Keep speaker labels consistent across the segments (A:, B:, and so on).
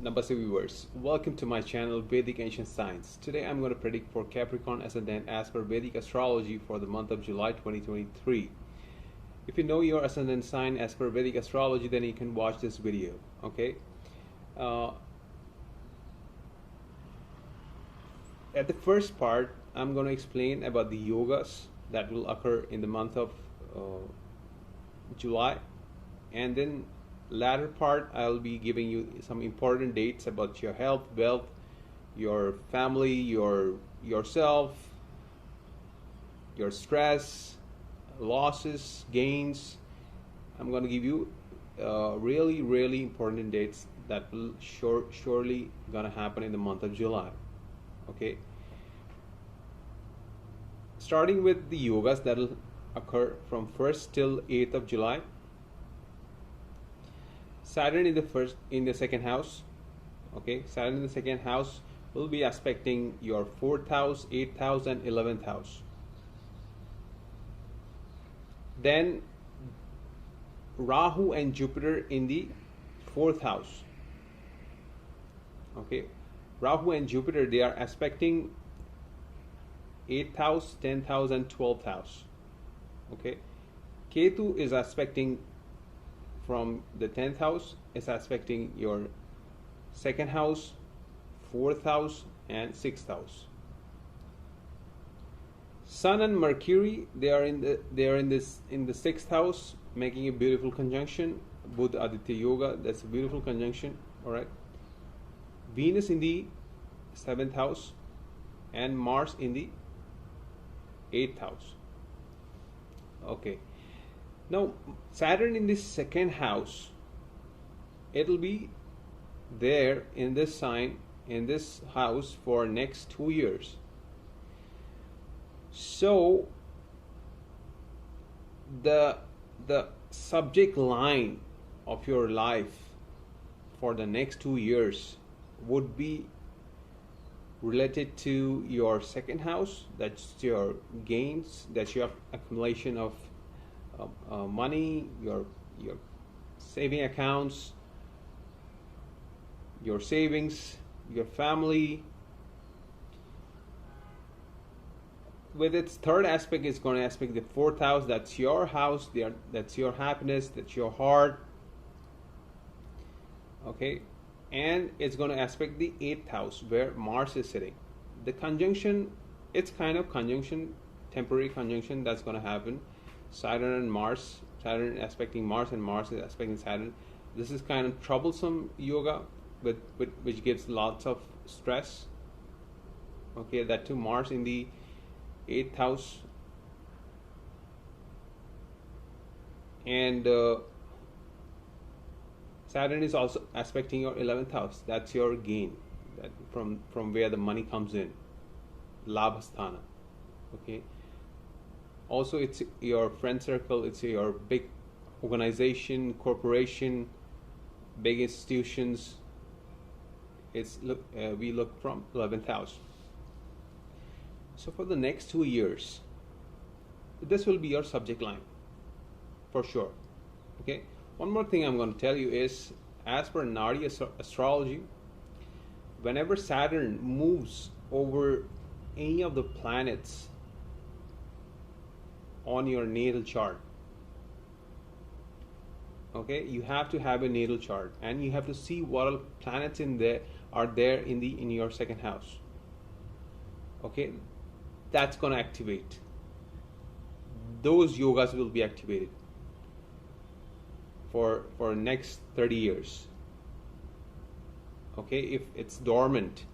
A: Namaste viewers, welcome to my channel Vedic Ancient Science. Today I'm going to predict for Capricorn ascendant as per Vedic Astrology for the month of July 2023. If you know your ascendant sign as per Vedic Astrology, then you can watch this video. Okay. At the first part, I'm going to explain about the yogas that will occur in the month of July, and then latter part I'll be giving you some important dates about your health, wealth, your family, yourself, your stress, losses, gains. I'm going to give you really important dates that will surely gonna happen in the month of July. Okay, starting with the yogas that will occur from 1st till 8th of July. Saturn in the second house. Okay, Saturn in the second house will be aspecting your 4th house, 8th house, and 11th house. Then Rahu and Jupiter in the 4th house. Okay, Rahu and Jupiter, they are aspecting 8th house, 10th house, and 12th house. Okay, Ketu is aspecting from the 10th house, is aspecting your 2nd house, 4th house, and 6th house. Sun and Mercury, they are in the 6th house, making a beautiful conjunction. Buddha Aditya Yoga, that's a beautiful conjunction. All right. Venus in the 7th house, and Mars in the 8th house. Okay. Now Saturn in the 2nd house, it'll be there in this sign, in this house, for next 2 years. So the subject line of your life for the next 2 years would be related to your 2nd house. That's your gains, that's your accumulation of money, your saving accounts, your savings, your family. With its 3rd aspect, it's going to aspect the 4th house. That's your house. That's your happiness. That's your heart. Okay, and it's going to aspect the 8th house where Mars is sitting. The conjunction, it's kind of conjunction, temporary conjunction that's going to happen. Saturn and Mars, Saturn aspecting Mars and Mars is aspecting Saturn. This is kind of troublesome yoga, which gives lots of stress. Okay, that too, Mars in the 8th house, and Saturn is also aspecting your 11th house. That's your gain, that from where the money comes in, Labhasthana. Okay. Also, it's your friend circle, it's your big organization, corporation, big institutions. We look from 11th house. So for the next 2 years, this will be your subject line for sure. Okay. One more thing I'm going to tell you is, as per Nadi astrology, whenever Saturn moves over any of the planets on your natal chart, okay, you have to have a natal chart, and you have to see what all planets in there are there in your 2nd house. Okay, that's going to activate. Those yogas will be activated for next 30 years. Okay, if it's dormant,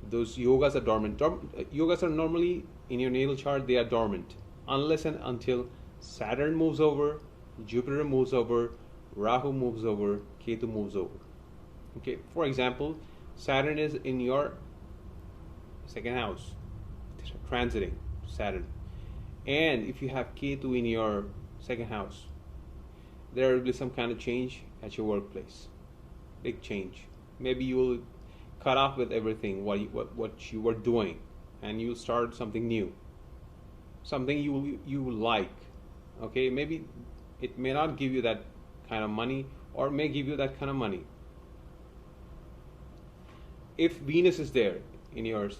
A: those yogas are dormant. Yogas are normally in your natal chart, they are dormant unless and until Saturn moves over, Jupiter moves over, Rahu moves over, Ketu moves over. Okay, for example, Saturn is in your 2nd house, transiting Saturn, and if you have Ketu in your 2nd house, there will be some kind of change at your workplace, big change. Maybe you will cut off with everything what you were doing, and you'll start something new, something you like. Okay, maybe it may not give you that kind of money, or may give you that kind of money. if Venus is there in your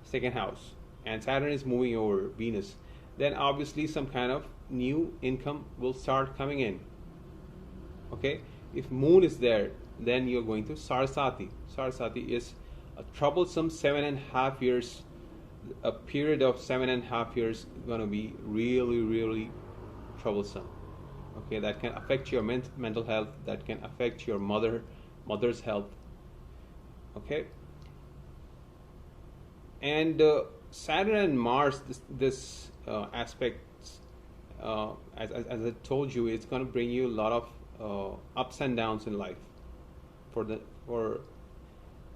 A: second house and Saturn is moving over Venus, then obviously some kind of new income will start coming in. Okay, if Moon is there, then you're going to Sarasati. Sarasati is a troublesome 7.5 years. A period of 7.5 years going to be really, really troublesome. Okay, that can affect your mental health. That can affect your mother's health. Okay, and Saturn and Mars, this aspect, as I told you, it's going to bring you a lot of ups and downs in life.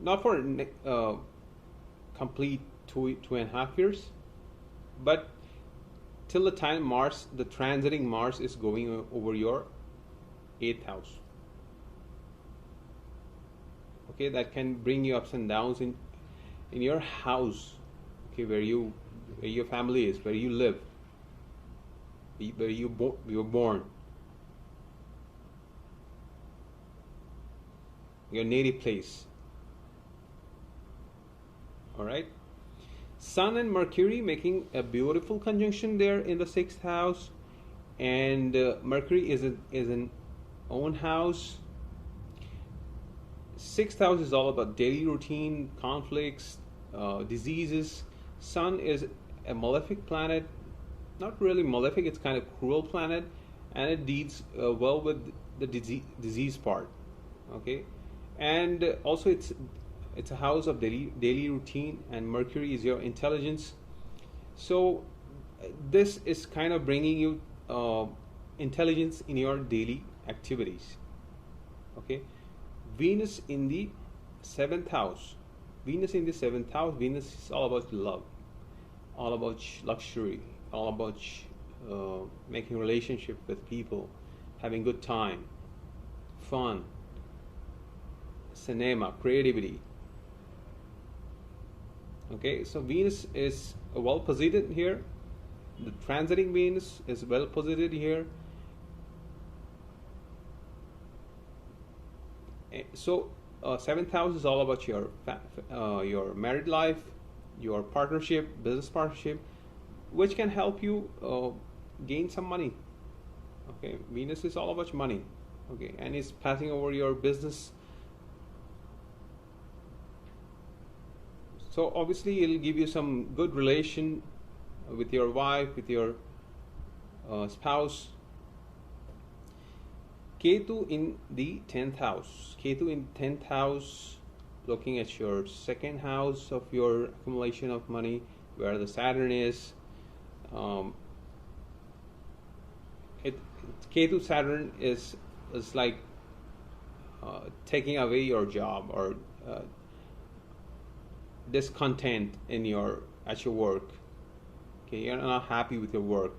A: Not for complete 2.5 years, but till the time the transiting Mars is going over your 8th house. Okay, that can bring you ups and downs in your house. Okay, where your family is, where you live, where you were born, your native place. All right. Sun and Mercury making a beautiful conjunction there in the 6th house, and Mercury is an own house. 6th house is all about daily routine, conflicts, diseases. Sun is a malefic planet, not really malefic, it's kind of cruel planet, and it deals well with the disease part. Okay, and also it's a house of daily routine, and Mercury is your intelligence. So this is kind of bringing you intelligence in your daily activities. Okay, Venus in the 7th house. Venus in the 7th house. Venus is all about love, all about luxury, all about making relationship with people, having good time, fun, cinema, creativity. Okay, so Venus is well positioned here. The transiting Venus is well positioned here. So 7th house is all about your married life, your partnership, business partnership, which can help you gain some money. Okay, Venus is all about money. Okay, and it's passing over your business. So obviously it'll give you some good relation with your wife, with your spouse. Ketu in the 10th house. Ketu in 10th house, looking at your 2nd house of your accumulation of money, where the Saturn is. Ketu Saturn is like taking away your job, or discontent at your work. Okay, you're not happy with your work.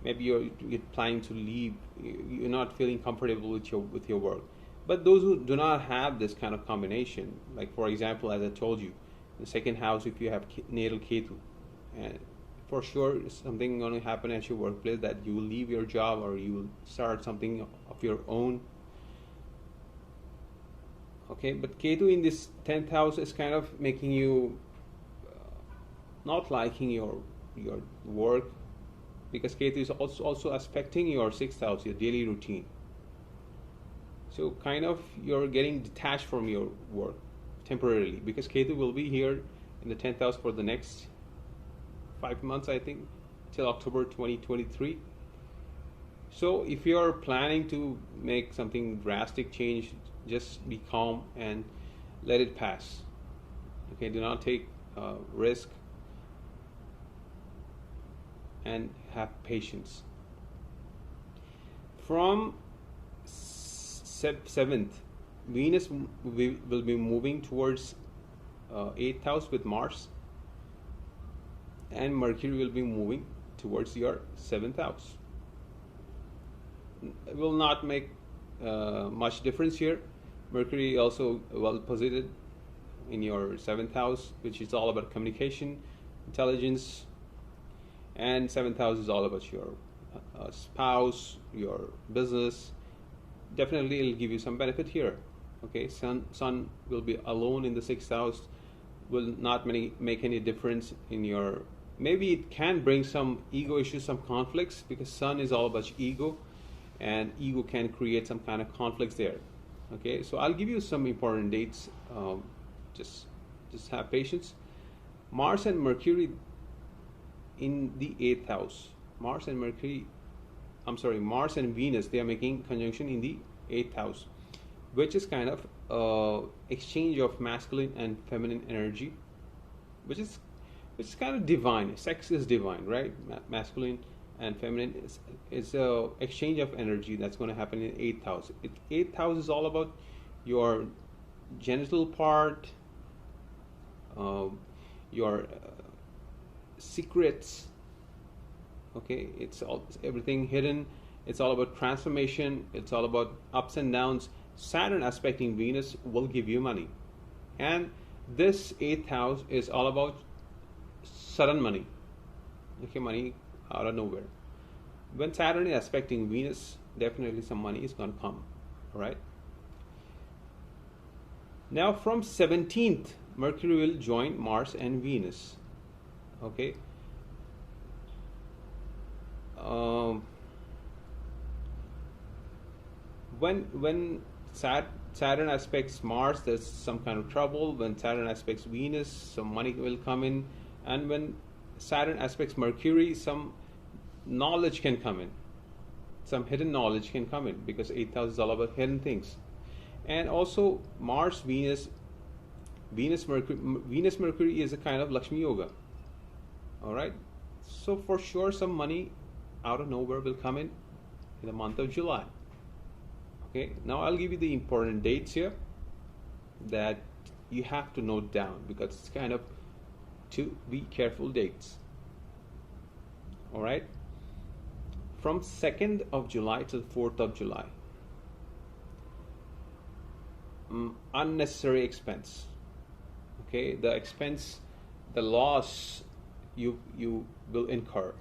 A: Maybe you're planning to leave. You're not feeling comfortable with your work. But those who do not have this kind of combination, like for example, as I told you, the 2nd house, if you have natal Ketu, and for sure something going to happen at your workplace, that you will leave your job or you will start something of your own. Okay, but Ketu in this 10th house is kind of making you not liking your work, because Ketu is also aspecting your 6th house, your daily routine. So kind of you're getting detached from your work temporarily, because Ketu will be here in the 10th house for the next 5 months, I think, till October 2023. So if you're planning to make something drastic change, just be calm and let it pass. Okay, do not take risk, and have patience. From 7th, Venus will be moving towards 8th house with Mars, and Mercury will be moving towards your 7th house. It will not make much difference here. Mercury also well positioned in your 7th house, which is all about communication, intelligence, and 7th house is all about your spouse, your business. Definitely it'll give you some benefit here. Okay, sun will be alone in the sixth house, will not make any difference in your, maybe it can bring some ego issues, some conflicts, because sun is all about ego, and ego can create some kind of conflicts there. Okay, so I'll give you some important dates. Just have patience. Mars and Mercury in the 8th house. Mars and Venus, they are making conjunction in the 8th house, which is kind of exchange of masculine and feminine energy, which is kind of divine. Sex is divine, right? Masculine and feminine is a exchange of energy that's going to happen in 8th house. 8th house is all about your genital part, your secrets. Okay, it's everything hidden. It's all about transformation. It's all about ups and downs. Saturn aspecting Venus will give you money, and this 8th house is all about sudden money. Okay, money out of nowhere. When Saturn is aspecting Venus, definitely some money is going to come. All right. Now from 17th, Mercury will join Mars and Venus. Okay. When Saturn aspects Mars, there's some kind of trouble. When Saturn aspects Venus, some money will come in, and when Saturn aspects Mercury, some knowledge can come in, some hidden knowledge can come in, because 8th house is all about hidden things. And also Mars Venus Mercury is a kind of Lakshmi yoga. All right, so for sure some money out of nowhere will come in the month of July. Okay, now I'll give you the important dates here that you have to note down, because it's kind of to be careful dates. All right, from 2nd of July to the 4th of July, unnecessary expense. Okay, the expense, the loss you will incur.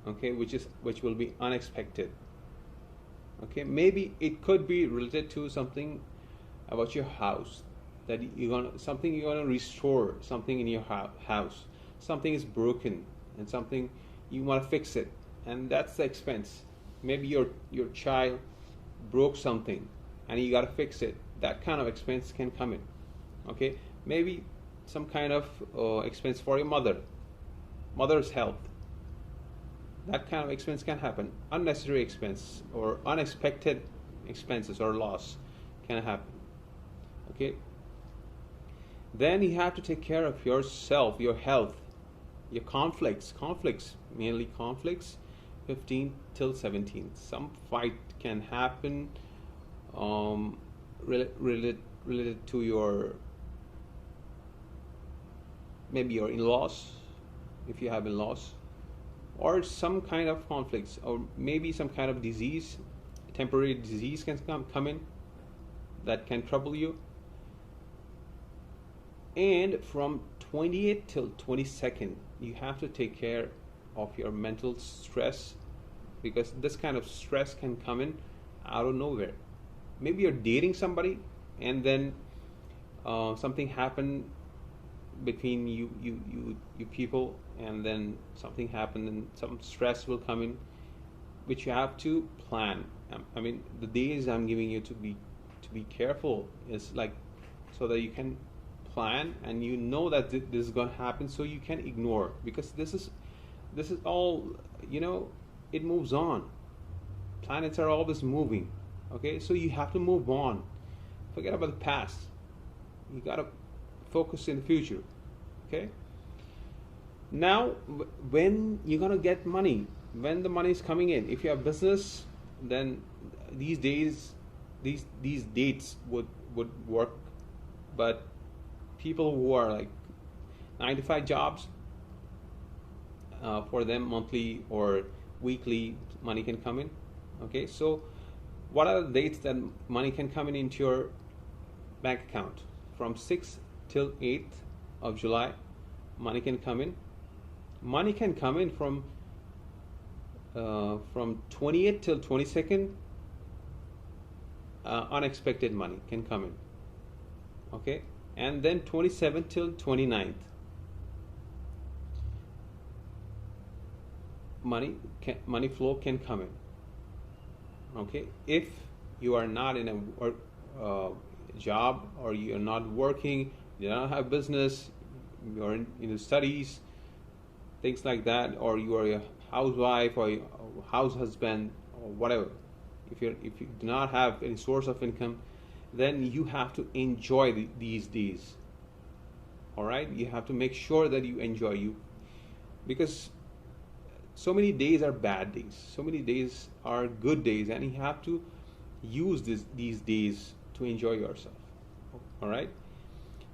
A: Okay, which will be unexpected. Okay, maybe it could be related to something about your house, that you're gonna restore something in your house. Something is broken and something you want to fix it, and that's the expense. Maybe your child broke something and you got to fix it. That kind of expense can come in. Okay, maybe some kind of expense for your mother's health. That kind of expense can happen. Unnecessary expense or unexpected expenses or loss can happen. Okay. Then you have to take care of yourself, your health, your conflicts, mainly conflicts, 15th till 17th. Some fight can happen related to your, maybe your in-laws, if you have in-laws, or some kind of conflicts, or maybe some kind of disease, temporary disease can come in that can trouble you. And from 28th till 22nd, you have to take care of your mental stress, because this kind of stress can come in out of nowhere. Maybe you're dating somebody and then something happened between you people, and then something happened and some stress will come in, which you have to plan. I mean, the days I'm giving you to be careful is like so that you can plan and you know that this is going to happen, so you can ignore, because this is all, it moves on. Planets are always moving. Okay, so you have to move on. Forget about the past. You got to focus in the future. Okay, now when you're going to get money, when the money is coming in, if you have business, then these days these dates would work. But people who are like 9 to 5 jobs, for them monthly or weekly money can come in. Okay, so what are the dates that money can come in into your bank account? From 6th till 8th of July, money can come in. Money can come in from 28th till 22nd. Unexpected money can come in. Okay, and then 27th till 29th, money flow can come in. Okay, if you are not in a work, job, or you are not working, you don't have business, you're in studies, things like that, or you are a housewife or a house husband or whatever, if you do not have any source of income, then you have to enjoy these days. All right, you have to make sure that you enjoy you, because so many days are bad days, so many days are good days, and you have to use these days to enjoy yourself. All right,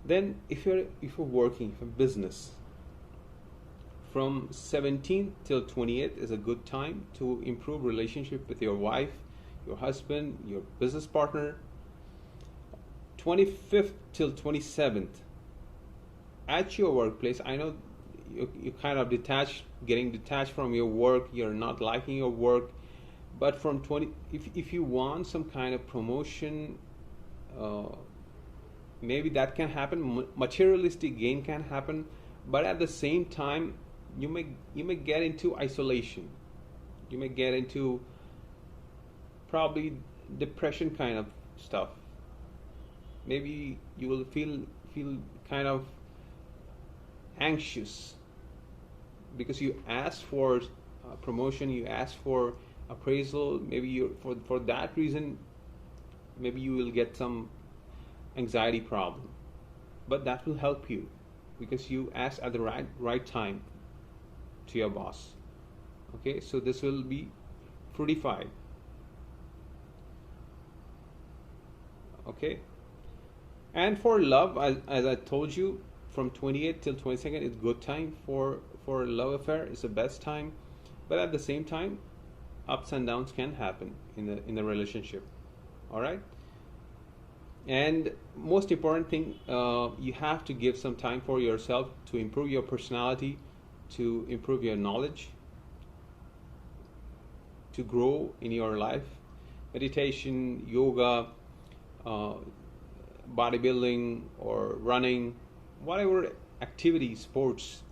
A: then if you're working for business, from 17th till 28th is a good time to improve relationship with your wife, your husband, your business partner. 25th till 27th at your workplace, I know you kind of getting detached from your work, you're not liking your work, but from 20, if you want some kind of promotion, maybe that can happen, materialistic gain can happen, but at the same time you may get into isolation, you may get into probably depression kind of stuff. Maybe you will feel kind of anxious because you asked for promotion, you asked for appraisal. Maybe you for that reason, maybe you will get some anxiety problem, but that will help you because you asked at the right time to your boss. Okay, so this will be fruitified. Okay, and for love, as I told you, from 28th till 22nd is good time for love affair. It's the best time, but at the same time, ups and downs can happen in the relationship. All right, and most important thing, you have to give some time for yourself to improve your personality, to improve your knowledge, to grow in your life. Meditation, yoga, bodybuilding or running, whatever activity, sports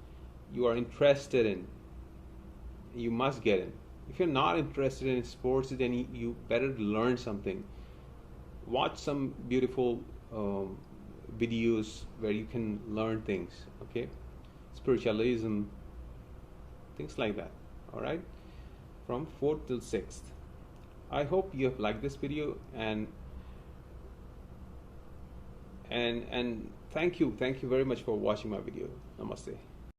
A: you are interested in, you must get in. If you're not interested in sports, then you better learn something. Watch some beautiful videos where you can learn things. Okay, spiritualism, things like that. All right, from 4th till 6th. I hope you have liked this video, and thank you very much for watching my video. Namaste.